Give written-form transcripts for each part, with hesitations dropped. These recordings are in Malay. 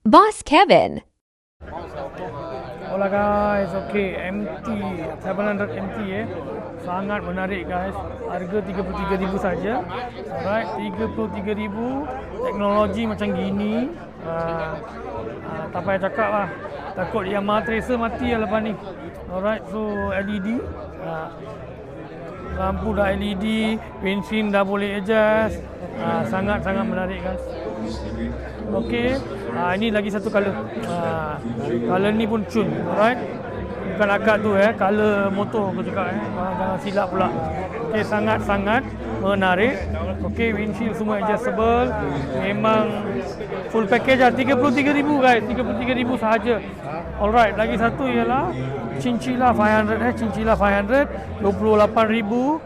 Boss Kevin. Hola guys, okay, MT 700 MT sangat menarik guys. Harga 33,000 saja. Alright, 33,000, teknologi macam gini. Tak payah cakap lah. Takut yang Yamaha Tracer mati lah lepas ni. Alright, so LED. Lampu dah LED, windscreen dah boleh adjust. Sangat-sangat menarik guys. Okey, ini lagi satu color. Color ni pun cun, alright. Bukan akad tu color motor aku cakap jangan silap pula. Okey, sangat-sangat menarik. Okey, windshield semua adjustable. Memang full package lah. 33,000 guys, 33,000 sahaja. Alright, lagi satu ialah Chinchilla 500 Chinchilla 500 28,000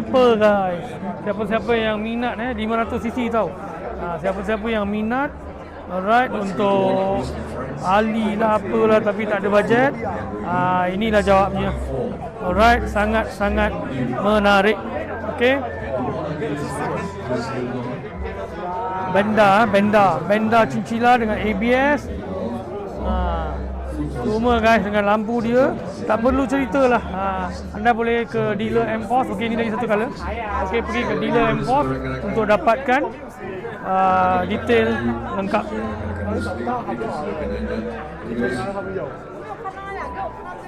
per guys. Siapa-siapa yang minat 500cc tau. Siapa-siapa yang minat, alright, untuk Ali lah apalah tapi tak ada bajet, inilah jawabnya. Alright, sangat-sangat menarik. Okey. Benda Chinchilla dengan ABS. Semua guys dengan lampu dia. Tak perlu ceritalah. Anda boleh ke dealer M-Force. Okey, ini lagi satu color. Okey, pergi ke dealer M-Force untuk dapatkan detail lengkap.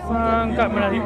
Sangat menarik.